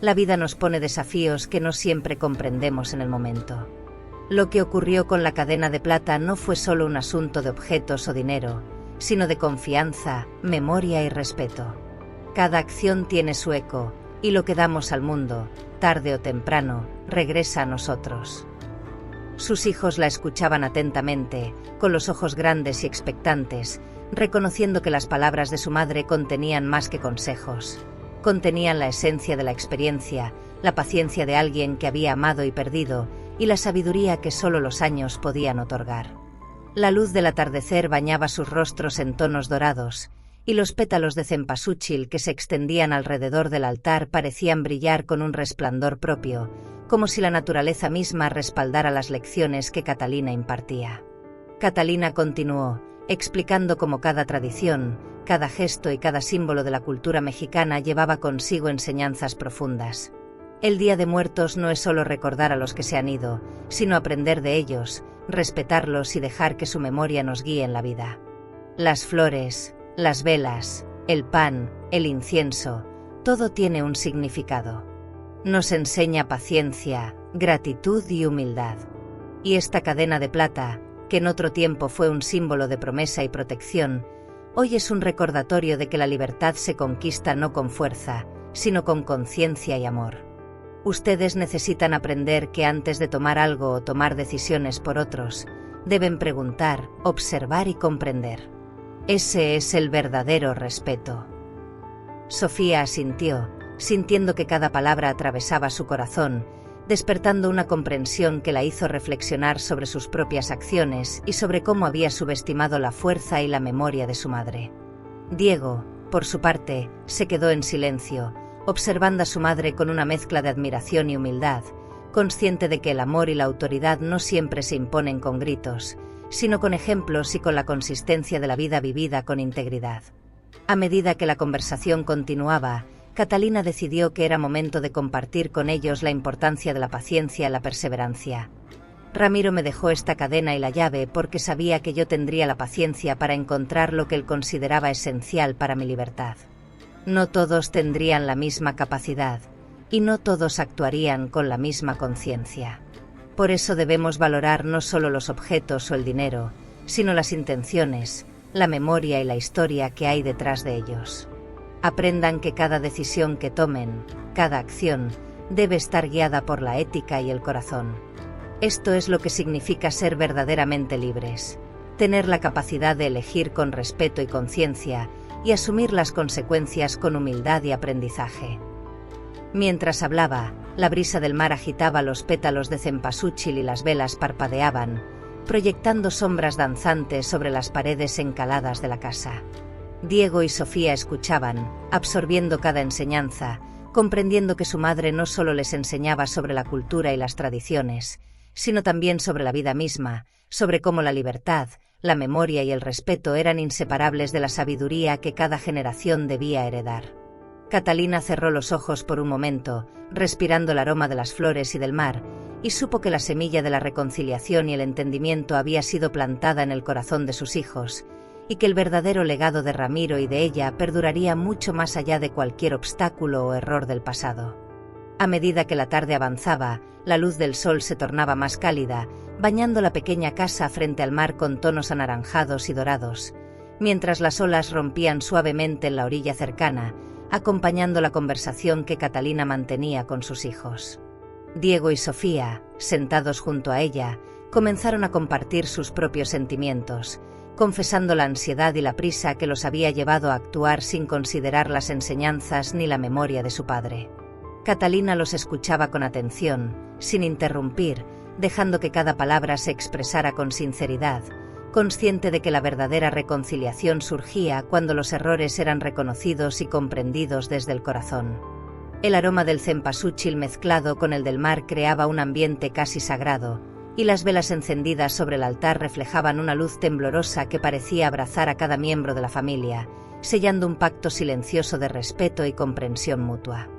La vida nos pone desafíos que no siempre comprendemos en el momento. Lo que ocurrió con la cadena de plata no fue solo un asunto de objetos o dinero, sino de confianza, memoria y respeto. Cada acción tiene su eco, y lo que damos al mundo, tarde o temprano, regresa a nosotros. Sus hijos la escuchaban atentamente, con los ojos grandes y expectantes, reconociendo que las palabras de su madre contenían más que consejos. Contenían la esencia de la experiencia, la paciencia de alguien que había amado y perdido, y la sabiduría que solo los años podían otorgar. La luz del atardecer bañaba sus rostros en tonos dorados, y los pétalos de cempasúchil que se extendían alrededor del altar parecían brillar con un resplandor propio, como si la naturaleza misma respaldara las lecciones que Catalina impartía. Catalina continuó, explicando cómo cada tradición, cada gesto y cada símbolo de la cultura mexicana llevaba consigo enseñanzas profundas. El Día de Muertos no es solo recordar a los que se han ido, sino aprender de ellos, respetarlos y dejar que su memoria nos guíe en la vida. Las flores, las velas, el pan, el incienso, todo tiene un significado. Nos enseña paciencia, gratitud y humildad. Y esta cadena de plata, que en otro tiempo fue un símbolo de promesa y protección, hoy es un recordatorio de que la libertad se conquista no con fuerza, sino con conciencia y amor. Ustedes necesitan aprender que antes de tomar algo o tomar decisiones por otros, deben preguntar, observar y comprender. Ese es el verdadero respeto. Sofía asintió, sintiendo que cada palabra atravesaba su corazón, despertando una comprensión que la hizo reflexionar sobre sus propias acciones y sobre cómo había subestimado la fuerza y la memoria de su madre. Diego, por su parte, se quedó en silencio, observando a su madre con una mezcla de admiración y humildad, consciente de que el amor y la autoridad no siempre se imponen con gritos, sino con ejemplos y con la consistencia de la vida vivida con integridad. A medida que la conversación continuaba, Catalina decidió que era momento de compartir con ellos la importancia de la paciencia y la perseverancia. Ramiro me dejó esta cadena y la llave porque sabía que yo tendría la paciencia para encontrar lo que él consideraba esencial para mi libertad. No todos tendrían la misma capacidad, y no todos actuarían con la misma conciencia. Por eso debemos valorar no solo los objetos o el dinero, sino las intenciones, la memoria y la historia que hay detrás de ellos. Aprendan que cada decisión que tomen, cada acción, debe estar guiada por la ética y el corazón. Esto es lo que significa ser verdaderamente libres, tener la capacidad de elegir con respeto y conciencia, y asumir las consecuencias con humildad y aprendizaje. Mientras hablaba, la brisa del mar agitaba los pétalos de cempasúchil y las velas parpadeaban, proyectando sombras danzantes sobre las paredes encaladas de la casa. Diego y Sofía escuchaban, absorbiendo cada enseñanza, comprendiendo que su madre no solo les enseñaba sobre la cultura y las tradiciones, sino también sobre la vida misma, sobre cómo la libertad, la memoria y el respeto eran inseparables de la sabiduría que cada generación debía heredar. Catalina cerró los ojos por un momento, respirando el aroma de las flores y del mar, y supo que la semilla de la reconciliación y el entendimiento había sido plantada en el corazón de sus hijos, y que el verdadero legado de Ramiro y de ella perduraría mucho más allá de cualquier obstáculo o error del pasado. A medida que la tarde avanzaba, la luz del sol se tornaba más cálida, bañando la pequeña casa frente al mar con tonos anaranjados y dorados, mientras las olas rompían suavemente en la orilla cercana, acompañando la conversación que Catalina mantenía con sus hijos. Diego y Sofía, sentados junto a ella, comenzaron a compartir sus propios sentimientos, confesando la ansiedad y la prisa que los había llevado a actuar sin considerar las enseñanzas ni la memoria de su padre. Catalina los escuchaba con atención, sin interrumpir, dejando que cada palabra se expresara con sinceridad, consciente de que la verdadera reconciliación surgía cuando los errores eran reconocidos y comprendidos desde el corazón. El aroma del cempasúchil mezclado con el del mar creaba un ambiente casi sagrado, y las velas encendidas sobre el altar reflejaban una luz temblorosa que parecía abrazar a cada miembro de la familia, sellando un pacto silencioso de respeto y comprensión mutua.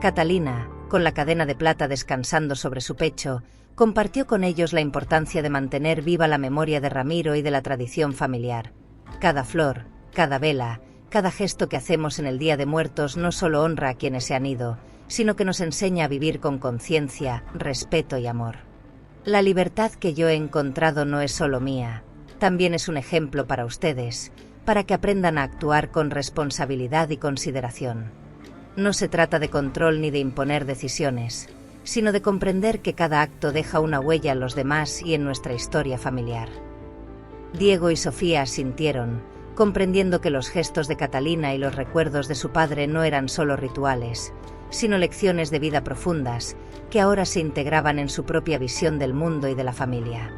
Catalina, con la cadena de plata descansando sobre su pecho, compartió con ellos la importancia de mantener viva la memoria de Ramiro y de la tradición familiar. Cada flor, cada vela, cada gesto que hacemos en el Día de Muertos no solo honra a quienes se han ido, sino que nos enseña a vivir con conciencia, respeto y amor. La libertad que yo he encontrado no es solo mía, también es un ejemplo para ustedes, para que aprendan a actuar con responsabilidad y consideración. No se trata de control ni de imponer decisiones, sino de comprender que cada acto deja una huella en los demás y en nuestra historia familiar. Diego y Sofía asintieron, comprendiendo que los gestos de Catalina y los recuerdos de su padre no eran solo rituales, sino lecciones de vida profundas, que ahora se integraban en su propia visión del mundo y de la familia.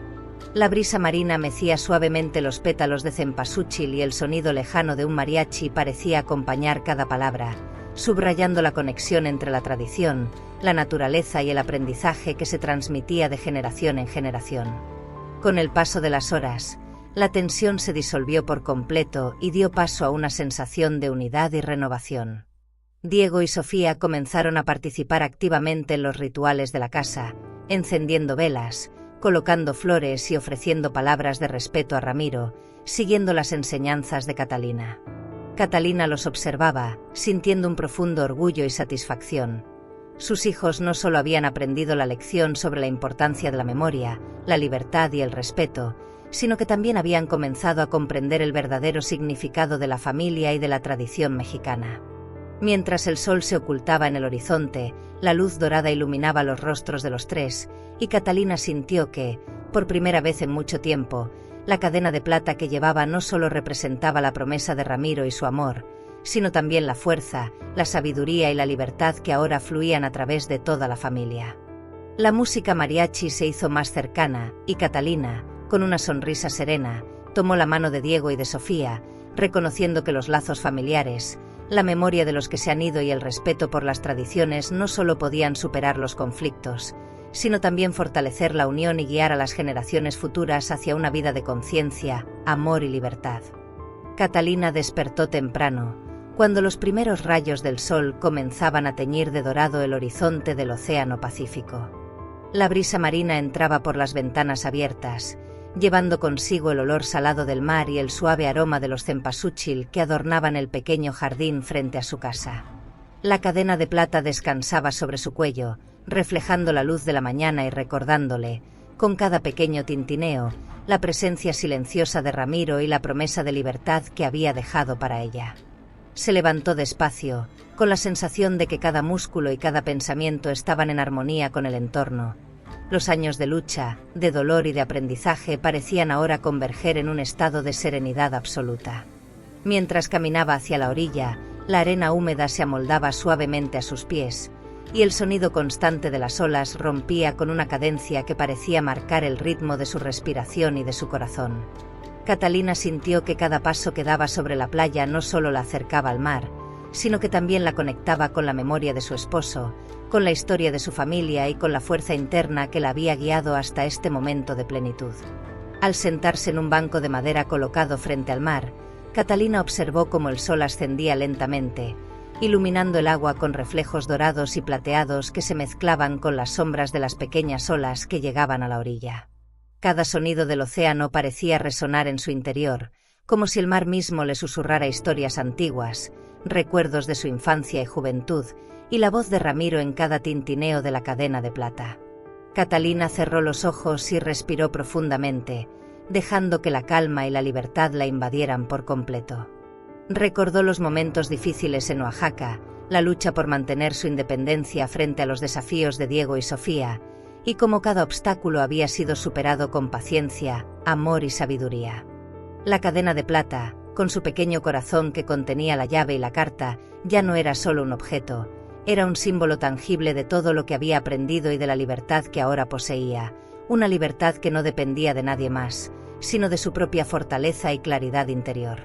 La brisa marina mecía suavemente los pétalos de cempasúchil y el sonido lejano de un mariachi parecía acompañar cada palabra, subrayando la conexión entre la tradición, la naturaleza y el aprendizaje que se transmitía de generación en generación. Con el paso de las horas, la tensión se disolvió por completo y dio paso a una sensación de unidad y renovación. Diego y Sofía comenzaron a participar activamente en los rituales de la casa, encendiendo velas, colocando flores y ofreciendo palabras de respeto a Ramiro, siguiendo las enseñanzas de Catalina. Catalina los observaba, sintiendo un profundo orgullo y satisfacción. Sus hijos no solo habían aprendido la lección sobre la importancia de la memoria, la libertad y el respeto, sino que también habían comenzado a comprender el verdadero significado de la familia y de la tradición mexicana. Mientras el sol se ocultaba en el horizonte, la luz dorada iluminaba los rostros de los tres, y Catalina sintió que, por primera vez en mucho tiempo, la cadena de plata que llevaba no solo representaba la promesa de Ramiro y su amor, sino también la fuerza, la sabiduría y la libertad que ahora fluían a través de toda la familia. La música mariachi se hizo más cercana, y Catalina, con una sonrisa serena, tomó la mano de Diego y de Sofía, reconociendo que los lazos familiares, la memoria de los que se han ido y el respeto por las tradiciones no solo podían superar los conflictos, sino también fortalecer la unión y guiar a las generaciones futuras hacia una vida de conciencia, amor y libertad. Catalina despertó temprano, cuando los primeros rayos del sol comenzaban a teñir de dorado el horizonte del Océano Pacífico. La brisa marina entraba por las ventanas abiertas, llevando consigo el olor salado del mar y el suave aroma de los cempasúchil que adornaban el pequeño jardín frente a su casa. La cadena de plata descansaba sobre su cuello, reflejando la luz de la mañana y recordándole, con cada pequeño tintineo, la presencia silenciosa de Ramiro y la promesa de libertad que había dejado para ella. Se levantó despacio, con la sensación de que cada músculo y cada pensamiento estaban en armonía con el entorno. Los años de lucha, de dolor y de aprendizaje parecían ahora converger en un estado de serenidad absoluta. Mientras caminaba hacia la orilla, la arena húmeda se amoldaba suavemente a sus pies, y el sonido constante de las olas rompía con una cadencia que parecía marcar el ritmo de su respiración y de su corazón. Catalina sintió que cada paso que daba sobre la playa no solo la acercaba al mar, sino que también la conectaba con la memoria de su esposo, con la historia de su familia y con la fuerza interna que la había guiado hasta este momento de plenitud. Al sentarse en un banco de madera colocado frente al mar, Catalina observó cómo el sol ascendía lentamente, iluminando el agua con reflejos dorados y plateados que se mezclaban con las sombras de las pequeñas olas que llegaban a la orilla. Cada sonido del océano parecía resonar en su interior, como si el mar mismo le susurrara historias antiguas, recuerdos de su infancia y juventud, y la voz de Ramiro en cada tintineo de la cadena de plata. Catalina cerró los ojos y respiró profundamente, dejando que la calma y la libertad la invadieran por completo. Recordó los momentos difíciles en Oaxaca, la lucha por mantener su independencia frente a los desafíos de Diego y Sofía, y cómo cada obstáculo había sido superado con paciencia, amor y sabiduría. La cadena de plata, con su pequeño corazón que contenía la llave y la carta, ya no era solo un objeto, era un símbolo tangible de todo lo que había aprendido y de la libertad que ahora poseía, una libertad que no dependía de nadie más, sino de su propia fortaleza y claridad interior.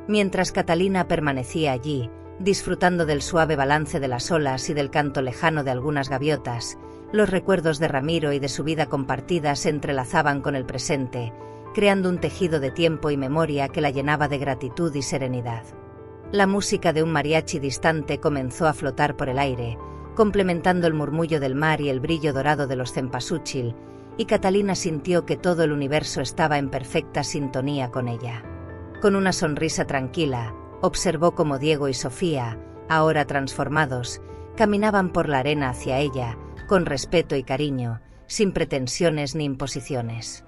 Mientras Catalina permanecía allí, disfrutando del suave balance de las olas y del canto lejano de algunas gaviotas, los recuerdos de Ramiro y de su vida compartida se entrelazaban con el presente, creando un tejido de tiempo y memoria que la llenaba de gratitud y serenidad. La música de un mariachi distante comenzó a flotar por el aire, complementando el murmullo del mar y el brillo dorado de los cempasúchil, y Catalina sintió que todo el universo estaba en perfecta sintonía con ella. Con una sonrisa tranquila, observó cómo Diego y Sofía, ahora transformados, caminaban por la arena hacia ella, con respeto y cariño, sin pretensiones ni imposiciones.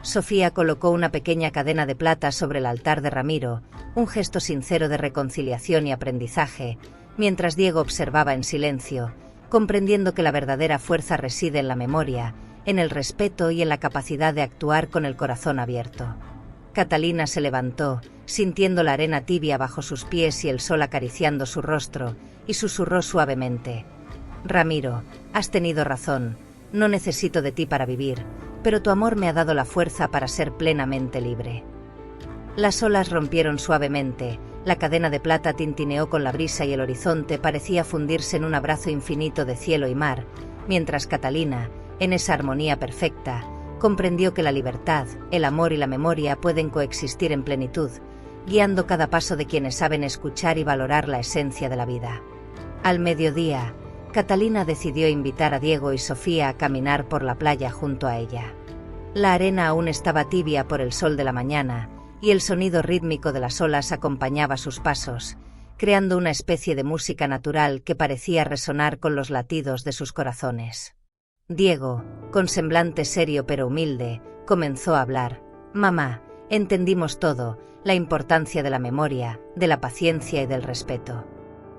Sofía colocó una pequeña cadena de plata sobre el altar de Ramiro, un gesto sincero de reconciliación y aprendizaje, mientras Diego observaba en silencio, comprendiendo que la verdadera fuerza reside en la memoria, en el respeto y en la capacidad de actuar con el corazón abierto. Catalina se levantó, sintiendo la arena tibia bajo sus pies y el sol acariciando su rostro, y susurró suavemente: «Ramiro, has tenido razón, no necesito de ti para vivir, pero tu amor me ha dado la fuerza para ser plenamente libre». Las olas rompieron suavemente, la cadena de plata tintineó con la brisa y el horizonte parecía fundirse en un abrazo infinito de cielo y mar, mientras Catalina, en esa armonía perfecta, comprendió que la libertad, el amor y la memoria pueden coexistir en plenitud, guiando cada paso de quienes saben escuchar y valorar la esencia de la vida. Al mediodía, Catalina decidió invitar a Diego y Sofía a caminar por la playa junto a ella. La arena aún estaba tibia por el sol de la mañana, y el sonido rítmico de las olas acompañaba sus pasos, creando una especie de música natural que parecía resonar con los latidos de sus corazones. Diego, con semblante serio pero humilde, comenzó a hablar. «Mamá, entendimos todo, la importancia de la memoria, de la paciencia y del respeto.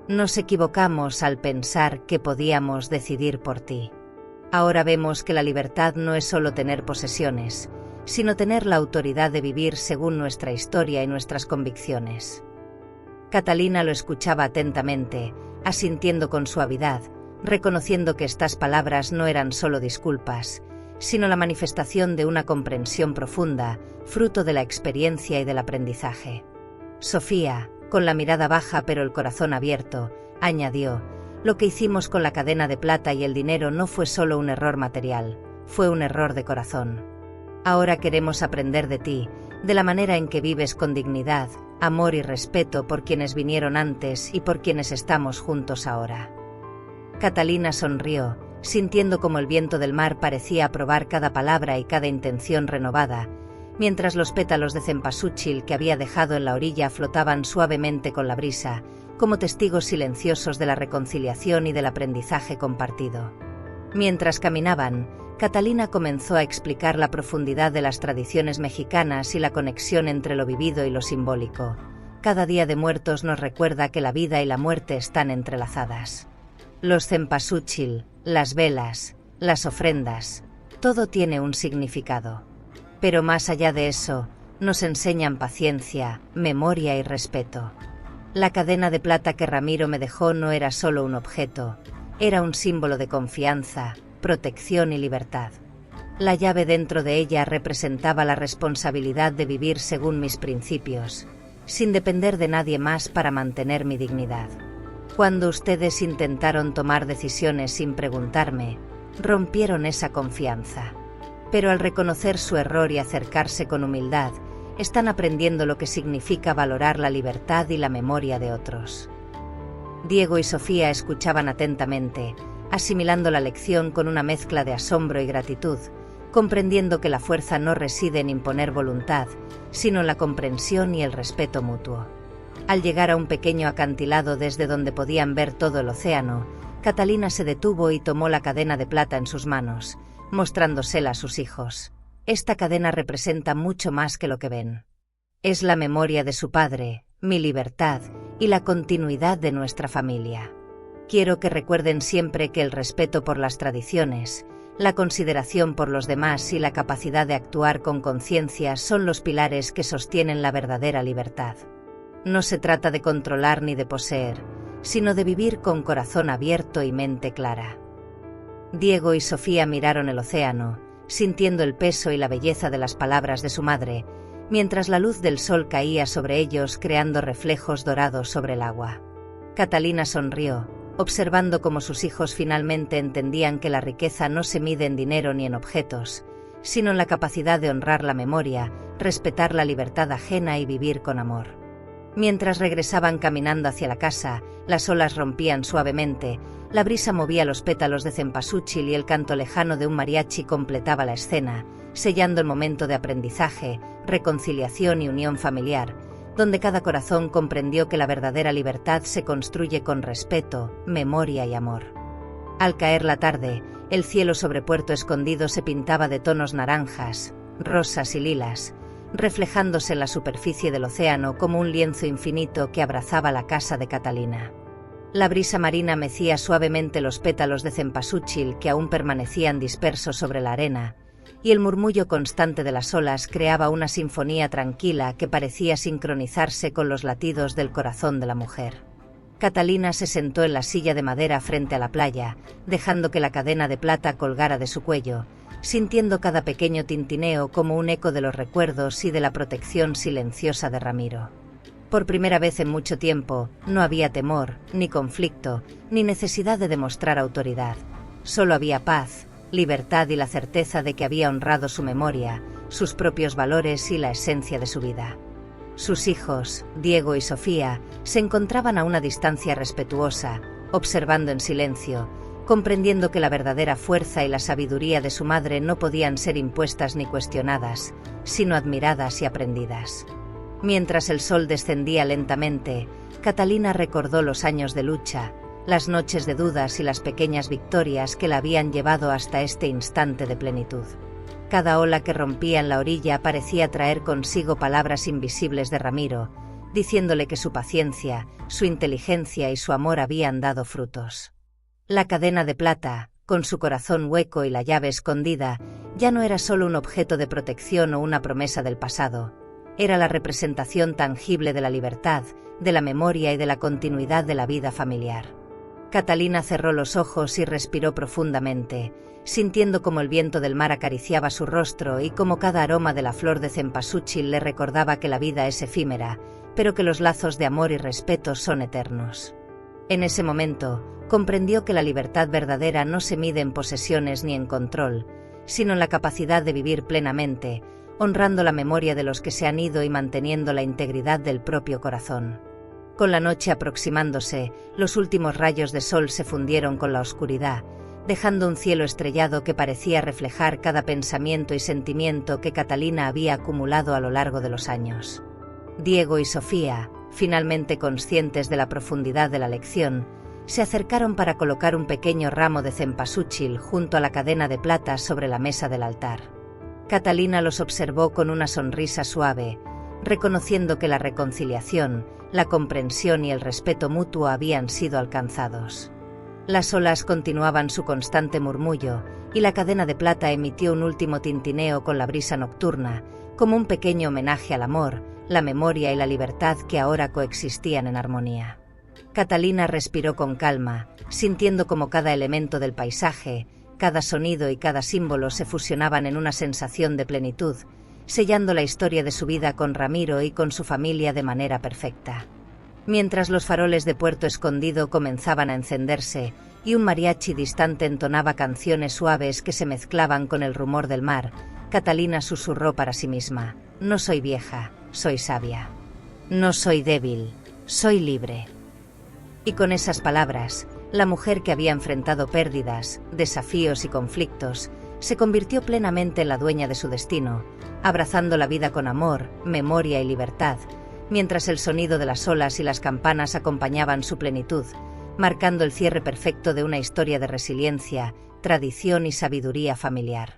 Nos equivocamos al pensar que podíamos decidir por ti. Ahora vemos que la libertad no es solo tener posesiones, sino tener la autoridad de vivir según nuestra historia y nuestras convicciones». Catalina lo escuchaba atentamente, asintiendo con suavidad, reconociendo que estas palabras no eran solo disculpas, sino la manifestación de una comprensión profunda, fruto de la experiencia y del aprendizaje. Sofía, con la mirada baja pero el corazón abierto, añadió: «Lo que hicimos con la cadena de plata y el dinero no fue solo un error material, fue un error de corazón. Ahora queremos aprender de ti, de la manera en que vives con dignidad, amor y respeto por quienes vinieron antes y por quienes estamos juntos ahora». Catalina sonrió, sintiendo como el viento del mar parecía aprobar cada palabra y cada intención renovada, mientras los pétalos de cempasúchil que había dejado en la orilla flotaban suavemente con la brisa, como testigos silenciosos de la reconciliación y del aprendizaje compartido. Mientras caminaban, Catalina comenzó a explicar la profundidad de las tradiciones mexicanas y la conexión entre lo vivido y lo simbólico. Cada Día de Muertos nos recuerda que la vida y la muerte están entrelazadas. Los cempasúchil, las velas, las ofrendas, todo tiene un significado. Pero más allá de eso, nos enseñan paciencia, memoria y respeto. La cadena de plata que Ramiro me dejó no era solo un objeto, era un símbolo de confianza, protección y libertad. La llave dentro de ella representaba la responsabilidad de vivir según mis principios, sin depender de nadie más para mantener mi dignidad. Cuando ustedes intentaron tomar decisiones sin preguntarme, rompieron esa confianza. Pero al reconocer su error y acercarse con humildad, están aprendiendo lo que significa valorar la libertad y la memoria de otros. Diego y Sofía escuchaban atentamente, asimilando la lección con una mezcla de asombro y gratitud, comprendiendo que la fuerza no reside en imponer voluntad, sino en la comprensión y el respeto mutuo. Al llegar a un pequeño acantilado desde donde podían ver todo el océano, Catalina se detuvo y tomó la cadena de plata en sus manos, mostrándosela a sus hijos. «Esta cadena representa mucho más que lo que ven. Es la memoria de su padre, mi libertad y la continuidad de nuestra familia. Quiero que recuerden siempre que el respeto por las tradiciones, la consideración por los demás y la capacidad de actuar con conciencia son los pilares que sostienen la verdadera libertad. No se trata de controlar ni de poseer, sino de vivir con corazón abierto y mente clara. Diego y Sofía miraron el océano, sintiendo el peso y la belleza de las palabras de su madre, mientras la luz del sol caía sobre ellos creando reflejos dorados sobre el agua. Catalina sonrió, observando cómo sus hijos finalmente entendían que la riqueza no se mide en dinero ni en objetos, sino en la capacidad de honrar la memoria, respetar la libertad ajena y vivir con amor. Mientras regresaban caminando hacia la casa, las olas rompían suavemente, la brisa movía los pétalos de cempasúchil y el canto lejano de un mariachi completaba la escena, sellando el momento de aprendizaje, reconciliación y unión familiar, donde cada corazón comprendió que la verdadera libertad se construye con respeto, memoria y amor. Al caer la tarde, el cielo sobre Puerto Escondido se pintaba de tonos naranjas, rosas y lilas, reflejándose en la superficie del océano como un lienzo infinito que abrazaba la casa de Catalina. La brisa marina mecía suavemente los pétalos de cempasúchil que aún permanecían dispersos sobre la arena, y el murmullo constante de las olas creaba una sinfonía tranquila que parecía sincronizarse con los latidos del corazón de la mujer. Catalina se sentó en la silla de madera frente a la playa, dejando que la cadena de plata colgara de su cuello, sintiendo cada pequeño tintineo como un eco de los recuerdos y de la protección silenciosa de Ramiro. Por primera vez en mucho tiempo, no había temor, ni conflicto, ni necesidad de demostrar autoridad. Solo había paz, libertad y la certeza de que había honrado su memoria, sus propios valores y la esencia de su vida. Sus hijos, Diego y Sofía, se encontraban a una distancia respetuosa, observando en silencio, comprendiendo que la verdadera fuerza y la sabiduría de su madre no podían ser impuestas ni cuestionadas, sino admiradas y aprendidas. Mientras el sol descendía lentamente, Catalina recordó los años de lucha, las noches de dudas y las pequeñas victorias que la habían llevado hasta este instante de plenitud. Cada ola que rompía en la orilla parecía traer consigo palabras invisibles de Ramiro, diciéndole que su paciencia, su inteligencia y su amor habían dado frutos. La cadena de plata, con su corazón hueco y la llave escondida, ya no era solo un objeto de protección o una promesa del pasado. Era la representación tangible de la libertad, de la memoria y de la continuidad de la vida familiar. Catalina cerró los ojos y respiró profundamente, sintiendo como el viento del mar acariciaba su rostro y como cada aroma de la flor de cempasúchil le recordaba que la vida es efímera, pero que los lazos de amor y respeto son eternos. En ese momento, comprendió que la libertad verdadera no se mide en posesiones ni en control, sino en la capacidad de vivir plenamente, honrando la memoria de los que se han ido y manteniendo la integridad del propio corazón. Con la noche aproximándose, los últimos rayos de sol se fundieron con la oscuridad, dejando un cielo estrellado que parecía reflejar cada pensamiento y sentimiento que Catalina había acumulado a lo largo de los años. Diego y Sofía, finalmente conscientes de la profundidad de la lección, se acercaron para colocar un pequeño ramo de cempasúchil junto a la cadena de plata sobre la mesa del altar. Catalina los observó con una sonrisa suave, reconociendo que la reconciliación, la comprensión y el respeto mutuo habían sido alcanzados. Las olas continuaban su constante murmullo, y la cadena de plata emitió un último tintineo con la brisa nocturna, como un pequeño homenaje al amor, la memoria y la libertad que ahora coexistían en armonía. Catalina respiró con calma, sintiendo como cada elemento del paisaje, cada sonido y cada símbolo se fusionaban en una sensación de plenitud, sellando la historia de su vida con Ramiro y con su familia de manera perfecta. Mientras los faroles de Puerto Escondido comenzaban a encenderse, y un mariachi distante entonaba canciones suaves que se mezclaban con el rumor del mar, Catalina susurró para sí misma: «No soy vieja, soy sabia. No soy débil, soy libre». Y con esas palabras, la mujer que había enfrentado pérdidas, desafíos y conflictos, se convirtió plenamente en la dueña de su destino, abrazando la vida con amor, memoria y libertad, mientras el sonido de las olas y las campanas acompañaban su plenitud, marcando el cierre perfecto de una historia de resiliencia, tradición y sabiduría familiar.